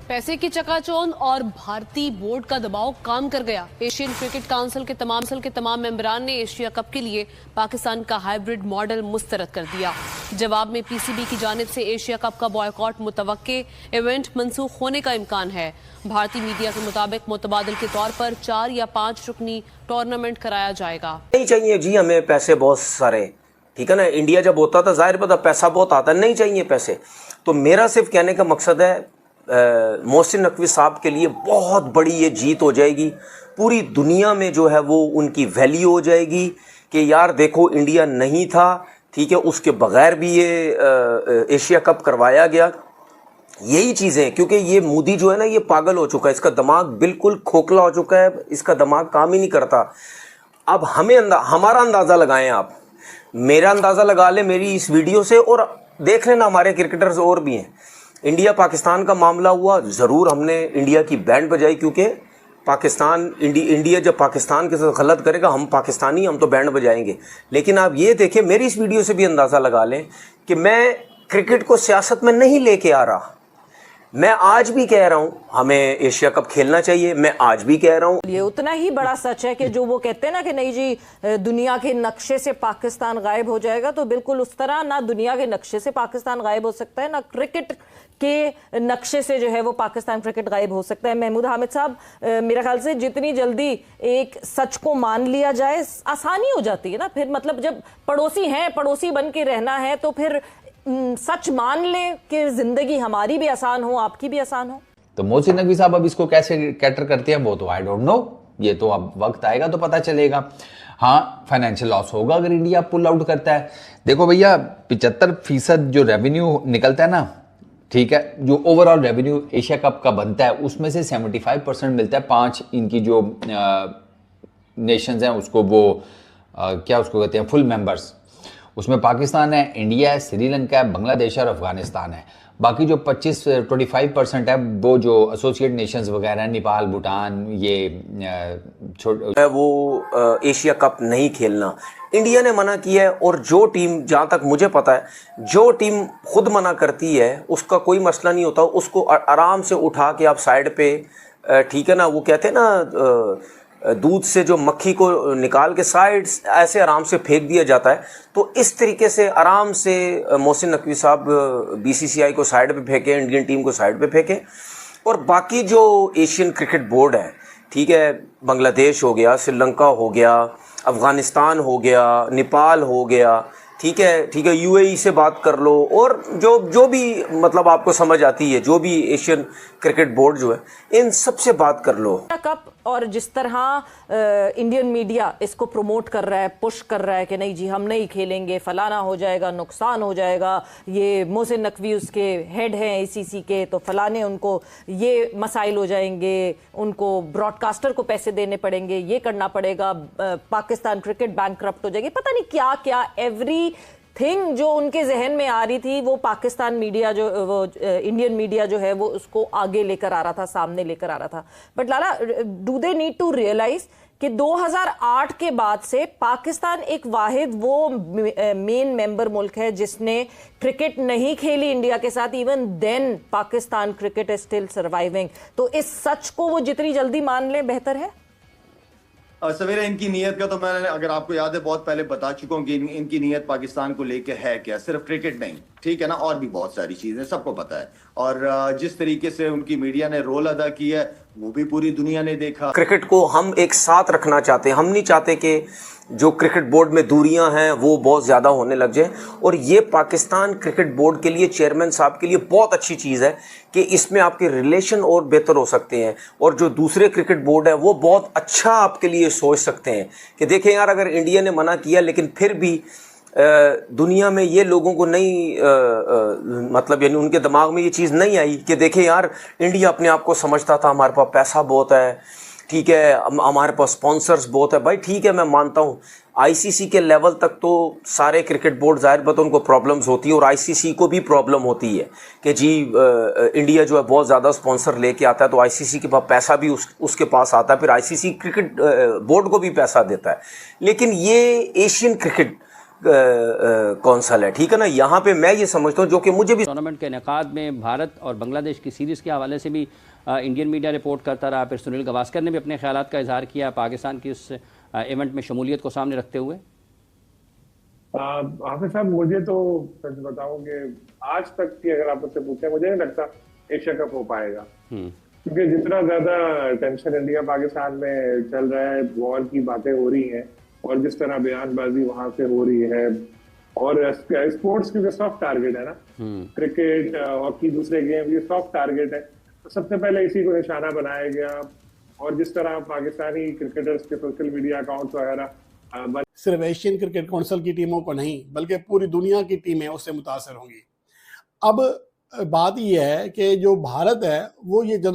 पैसे की चकाचौंध और भारतीय बोर्ड का दबाव काम कर गया। एशियन क्रिकेट काउंसिल के तमाम मेंबरान ने एशिया कप के लिए पाकिस्तान का हाइब्रिड मॉडल मुस्तरद कर दिया। जवाब में पीसीबी की जानिब से एशिया कप का बॉयकॉट मुतवक्के, इवेंट मंसूख होने का इम्कान है। भारतीय मीडिया के मुताबिक मुतबादिल के तौर पर 4 या 5 रुकनी टूर्नामेंट कराया जाएगा। नहीं चाहिए जी हमें पैसे बहुत सारे, ठीक है ना। इंडिया जब होता था जाहिर पता पैसा बहुत आता, नहीं चाहिए पैसे। तो मेरा सिर्फ कहने का मकसद है मोहसिन नकवी साहब के लिए बहुत बड़ी ये जीत हो जाएगी। पूरी दुनिया में जो है वो उनकी वैल्यू हो जाएगी कि यार देखो इंडिया नहीं था, ठीक है, उसके बगैर भी ये एशिया कप करवाया गया। यही चीज़ें, क्योंकि ये मोदी जो है ना ये पागल हो चुका है, इसका दिमाग बिल्कुल खोखला हो चुका है, इसका दिमाग काम ही नहीं करता। अब हमें हमारा अंदाज़ा लगाएं आप, मेरा अंदाज़ा लगा ले मेरी इस वीडियो से, और देख लेना हमारे क्रिकेटर्स और भी हैं। इंडिया पाकिस्तान का मामला हुआ, ज़रूर हमने इंडिया की बैंड बजाई, क्योंकि पाकिस्तान इंडिया जब पाकिस्तान के साथ गलत करेगा हम पाकिस्तानी, हम तो बैंड बजाएंगे। लेकिन आप ये देखें, मेरी इस वीडियो से भी अंदाज़ा लगा लें कि मैं क्रिकेट को सियासत में नहीं लेके आ रहा। मैं आज भी कह रहा हूं हमें एशिया कप खेलना चाहिए, मैं आज भी कह रहा हूं। ये उतना ही बड़ा सच है कि जो वो कहते हैं ना कि नहीं जी दुनिया के नक्शे से पाकिस्तान गायब हो जाएगा, तो बिल्कुल उस तरह ना दुनिया के नक्शे से पाकिस्तान गायब हो सकता है, ना क्रिकेट के नक्शे से जो है वो पाकिस्तान क्रिकेट गायब हो सकता है। महमूद हामिद साहब, मेरे ख्याल से जितनी जल्दी एक सच को मान लिया जाए आसानी हो जाती है ना फिर, मतलब जब पड़ोसी हैं, पड़ोसी बन के रहना है, तो फिर सच मान ले कि जिंदगी हमारी भी आसान हो, आपकी भी आसान हो। तो मोहसिन नकवी साहब अब इसको कैसे कैटर करते हैं वो तो आई डोंट नो, ये तो अब वक्त आएगा तो पता चलेगा। हाँ, फाइनेंशियल लॉस होगा अगर इंडिया पुल आउट करता है। देखो भैया, 75% जो रेवेन्यू निकलता है ना, ठीक है, जो ओवरऑल रेवेन्यू एशिया कप का बनता है उसमें से 75% मिलता है 5 इनकी जो नेशंस हैं उसको, वो क्या उसको कहते हैं, फुल मेंबर्स। उसमें पाकिस्तान है, इंडिया है, श्रीलंका है, बांग्लादेश और अफगानिस्तान है। बाकी जो 25% है वो जो एसोसिएट नेशंस वगैरह हैं, नेपाल, भूटान, ये वो एशिया कप नहीं खेलना इंडिया ने मना किया है। और जो टीम, जहाँ तक मुझे पता है, जो टीम खुद मना करती है उसका कोई मसला नहीं होता, उसको आराम से उठा के आप साइड पे, ठीक है ना, वो कहते हैं ना दूध से जो मक्खी को निकाल के साइड ऐसे आराम से फेंक दिया जाता है। तो इस तरीके से आराम से मोहसिन नकवी साहब बीसीसीआई को साइड पे फेंके, इंडियन टीम को साइड पे फेंके, और बाकी जो एशियन क्रिकेट बोर्ड है, ठीक है, बांग्लादेश हो गया, श्रीलंका हो गया, अफगानिस्तान हो गया, नेपाल हो गया, ठीक है, यूएई से बात कर लो, और जो भी मतलब आपको समझ आती है, जो भी एशियन क्रिकेट बोर्ड जो है, इन सब से बात कर लो। कप और जिस तरह इंडियन मीडिया इसको प्रमोट कर रहा है, पुश कर रहा है कि नहीं जी हम नहीं खेलेंगे, फलाना हो जाएगा, नुकसान हो जाएगा, ये मोहसिन नकवी उसके हेड हैं आईसीसी के, तो फलाने उनको ये मसाइल हो जाएंगे, उनको ब्रॉडकास्टर को पैसे देने पड़ेंगे, ये करना पड़ेगा, पाकिस्तान क्रिकेट बैंकक्रप्ट हो जाएगी, पता नहीं क्या क्या एवरी थिंग जो उनके जहन में आ रही थी, वो पाकिस्तान मीडिया जो, वो इंडियन मीडिया जो है वो उसको आगे लेकर आ रहा था, सामने लेकर आ रहा था। But Lala, do they need to realise कि 2008 के बाद से पाकिस्तान एक वाहिद वो मेन मेंबर मुल्क है जिसने क्रिकेट नहीं खेली इंडिया के साथ। Even then Pakistan cricket is still surviving. तो इस सच को वो जितनी जल्दी मान ले बेहतर है। सवेरा, इनकी नीयत का तो मैंने, अगर आपको याद है, बहुत पहले बता चुका हूँ कि इनकी नीयत पाकिस्तान को लेके है क्या, सिर्फ क्रिकेट नहीं, ठीक है ना, और भी बहुत सारी चीजें सबको पता है। और जिस तरीके से उनकी मीडिया ने रोल अदा किया है वो भी पूरी दुनिया ने देखा। क्रिकेट को हम एक साथ रखना चाहते हैं, हम नहीं चाहते कि जो क्रिकेट बोर्ड में दूरियां हैं वो बहुत ज़्यादा होने लग जाए। और ये पाकिस्तान क्रिकेट बोर्ड के लिए, चेयरमैन साहब के लिए बहुत अच्छी चीज़ है कि इसमें आपके रिलेशन और बेहतर हो सकते हैं, और जो दूसरे क्रिकेट बोर्ड है वो बहुत अच्छा आपके लिए सोच सकते हैं कि देखें यार, अगर इंडिया ने मना किया लेकिन फिर भी दुनिया में ये लोगों को नहीं मतलब यानी उनके दिमाग में ये चीज़ नहीं आई कि देखें यार, इंडिया अपने आप को समझता था हमारे पास पैसा बहुत है, ठीक है, हमारे पास स्पॉन्सर्स बहुत है। भाई ठीक है, मैं मानता हूँ आईसीसी के लेवल तक तो सारे क्रिकेट बोर्ड जाहिर बात उनको प्रॉब्लम्स होती है, और आईसीसी को भी प्रॉब्लम होती है कि जी इंडिया जो है बहुत ज़्यादा स्पॉन्सर लेके आता है, तो आईसीसी के पास पैसा भी उसके पास आता है, फिर आईसीसी क्रिकेट बोर्ड को भी पैसा देता है। लेकिन ये एशियन क्रिकेट कौंसल है, ठीक है ना। यहाँ पे मैं ये समझता हूँ, जो कि मुझे भी टूर्नामेंट के इनेकाद में भारत और बांग्लादेश की सीरीज़ के हवाले से भी इंडियन मीडिया रिपोर्ट करता रहा। फिर सुनील गावस्कर ने भी अपने ख्यालात का इजहार किया पाकिस्तान की उस इवेंट में शमूलियत को सामने रखते हुए। हाफिज साहब, मुझे तो सच बताऊं कि आज तक की अगर आप मुझसे पूछें, मुझे नहीं लगता एशिया कप हो पाएगा, क्योंकि जितना ज्यादा टेंशन इंडिया पाकिस्तान में चल रहा है, वॉर की बातें हो रही हैं और जिस तरह बयानबाजी वहां से हो रही है, और स्पोर्ट्स क्योंकि सॉफ्ट टारगेट है ना, क्रिकेट, हॉकी, दूसरे गेम ये सॉफ्ट टारगेट है, तो सबसे पहले इसी को निशाना बनाया गया। और जिस तरह पाकिस्तानी क्रिकेटर्स के सोशल मीडिया अकाउंट्स वगैरह सिर्फ एशियन क्रिकेट काउंसिल की टीमों को नहीं बल्कि पूरी दुनिया की टीमें उससे मुतासर होंगी। अब बात यह है कि जो भारत है वो ये जब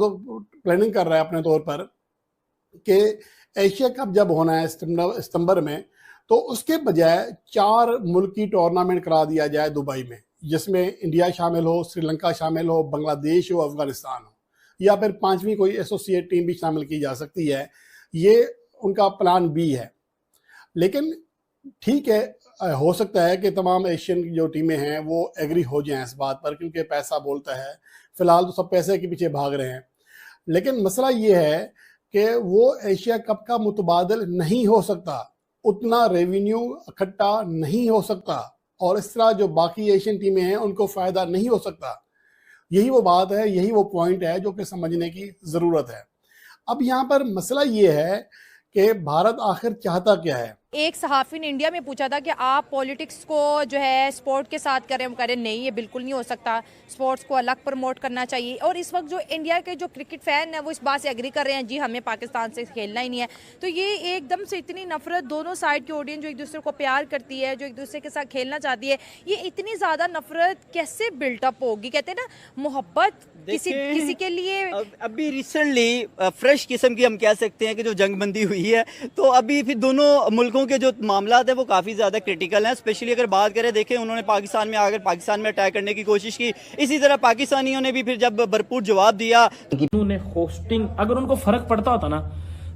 प्लानिंग कर रहा है अपने तौर पर कि एशिया कप जब होना है सितंबर में, तो उसके बजाय 4 मुल्क की टूर्नामेंट करा दिया जाए दुबई में, जिसमें इंडिया शामिल हो, श्रीलंका शामिल हो, बांग्लादेश हो, अफगानिस्तान हो, या फिर 5वीं कोई एसोसिएट टीम भी शामिल की जा सकती है। ये उनका प्लान बी है। लेकिन ठीक है, हो सकता है कि तमाम एशियन की जो टीमें हैं वो एग्री हो जाएं इस बात पर, क्योंकि पैसा बोलता है। फिलहाल तो सब पैसे के पीछे भाग रहे हैं। लेकिन मसला ये है कि वो एशिया कप का मुतबादल नहीं हो सकता, उतना रेवेन्यू इकट्ठा नहीं हो सकता, और इस तरह जो बाकी एशियन टीमें हैं उनको फ़ायदा नहीं हो सकता। यही वो बात है, यही वो पॉइंट है जो कि समझने की ज़रूरत है। अब यहाँ पर मसला ये है कि भारत आखिर चाहता क्या है। एक सहाफ़ी ने इंडिया में पूछा था कि आप पॉलिटिक्स को जो है स्पोर्ट के साथ करें, हम करें नहीं, ये बिल्कुल नहीं हो सकता, स्पोर्ट्स को अलग प्रमोट करना चाहिए। और इस वक्त जो इंडिया के जो क्रिकेट फ़ैन हैं वो इस बात से एग्री कर रहे हैं, जी हमें पाकिस्तान से खेलना ही नहीं है। तो ये एकदम से इतनी नफरत, दोनों साइड की ऑडियंस जो एक दूसरे को प्यार करती है, जो एक दूसरे के साथ खेलना चाहती है, ये इतनी ज़्यादा नफरत कैसे बिल्टअप होगी। कहते हैं ना, मोहब्बत किसी के लिए अभी रिसेंटली फ्रेश किस्म की हम कह सकते हैं कि जो जंगबंदी हुई है, तो अभी फिर दोनों मुल्कों के जो मामलात है वो काफ़ी ज़्यादा क्रिटिकल हैं। स्पेशली अगर बात करें, देखें उन्होंने पाकिस्तान में आकर पाकिस्तान में अटैक करने की कोशिश की, इसी तरह पाकिस्तानियों ने भी फिर जब भरपूर जवाब दिया। उन्होंने होस्टिंग, अगर उनको फर्क पड़ता होता ना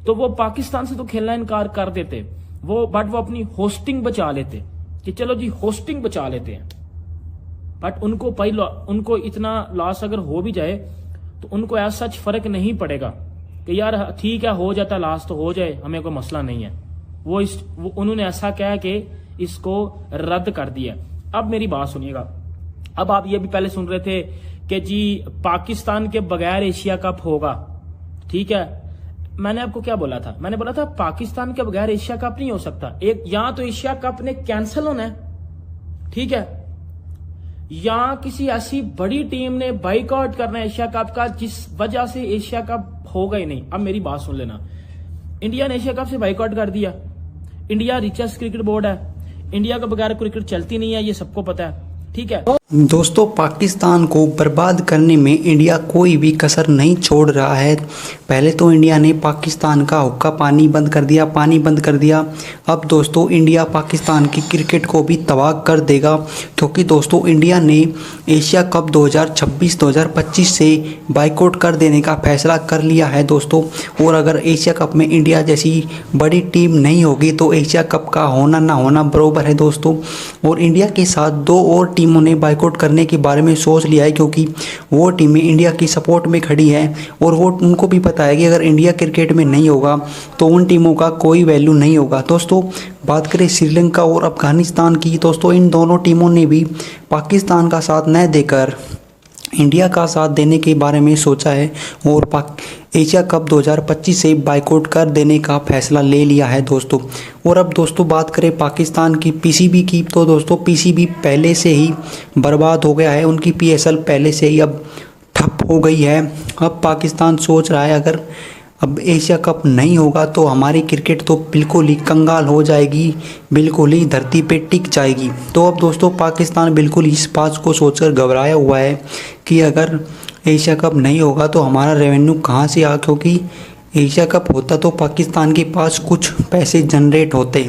तो वो पाकिस्तान से तो खेलना इनकार कर देते वो, बट वो अपनी होस्टिंग बचा लेते कि चलो जी होस्टिंग बचा लेते हैं। बट उनको उनको इतना लॉस अगर हो भी जाए तो उनको ऐसा सच फर्क नहीं पड़ेगा कि यार ठीक है हो जाता, लॉस तो हो जाए, हमें कोई मसला नहीं है। वो उन्होंने ऐसा कहा कि इसको रद्द कर दिया। अब मेरी बात सुनिएगा, अब आप ये भी पहले सुन रहे थे कि जी पाकिस्तान के बगैर एशिया कप होगा, ठीक है। मैंने आपको क्या बोला था? मैंने बोला था पाकिस्तान के बगैर एशिया कप नहीं हो सकता। एक यहाँ तो एशिया कप ने कैंसिल होना है, ठीक है, या किसी ऐसी बड़ी टीम ने बाइकआउट करना है एशिया कप का जिस वजह से एशिया कप होगा ही नहीं। अब मेरी बात सुन लेना, इंडिया ने एशिया कप से बाइकआउट कर दिया। इंडिया रिचेस्ट क्रिकेट बोर्ड है, इंडिया के बगैर क्रिकेट चलती नहीं है, ये सबको पता है, ठीक है। दोस्तों, पाकिस्तान को बर्बाद करने में इंडिया कोई भी कसर नहीं छोड़ रहा है। पहले तो इंडिया ने पाकिस्तान का हुक्का पानी बंद कर दिया। अब दोस्तों इंडिया पाकिस्तान की क्रिकेट को भी तबाह कर देगा, क्योंकि दोस्तों इंडिया ने एशिया कप 2026-2025 से बाइकआउट कर देने का फैसला कर लिया है दोस्तों। और अगर एशिया कप में इंडिया जैसी बड़ी टीम नहीं होगी तो एशिया कप का होना ना होना बराबर है दोस्तों। और इंडिया के साथ 2 और टीमों ने बाइकआउट करने के बारे में सोच लिया है, क्योंकि वो टीमें इंडिया की सपोर्ट में खड़ी हैं और वो उनको भी पता है कि अगर इंडिया क्रिकेट में नहीं होगा तो उन टीमों का कोई वैल्यू नहीं होगा। दोस्तों बात करें श्रीलंका और अफगानिस्तान की, दोस्तों इन दोनों टीमों ने भी पाकिस्तान का साथ न देकर इंडिया का साथ देने के बारे में सोचा है और एशिया कप 2025 से बाइकआउट कर देने का फैसला ले लिया है दोस्तों। और अब दोस्तों बात करें पाकिस्तान की पीसीबी की, तो दोस्तों पीसीबी पहले से ही बर्बाद हो गया है, उनकी पीएसएल पहले से ही अब ठप हो गई है। अब पाकिस्तान सोच रहा है अगर अब एशिया कप नहीं होगा तो हमारी क्रिकेट तो बिल्कुल ही कंगाल हो जाएगी, बिल्कुल ही धरती पे टिक जाएगी। तो अब दोस्तों पाकिस्तान बिल्कुल इस बात को सोचकर घबराया हुआ है कि अगर एशिया कप नहीं होगा तो हमारा रेवेन्यू कहाँ से आ, क्योंकि एशिया कप होता तो पाकिस्तान के पास कुछ पैसे जनरेट होते।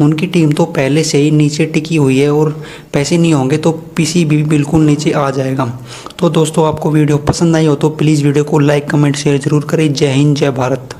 उनकी टीम तो पहले से ही नीचे टिकी हुई है और पैसे नहीं होंगे तो पीसीबी भी बिल्कुल नीचे आ जाएगा। तो दोस्तों आपको वीडियो पसंद आई हो तो प्लीज़ वीडियो को लाइक कमेंट शेयर ज़रूर करें। जय हिंद, जय भारत।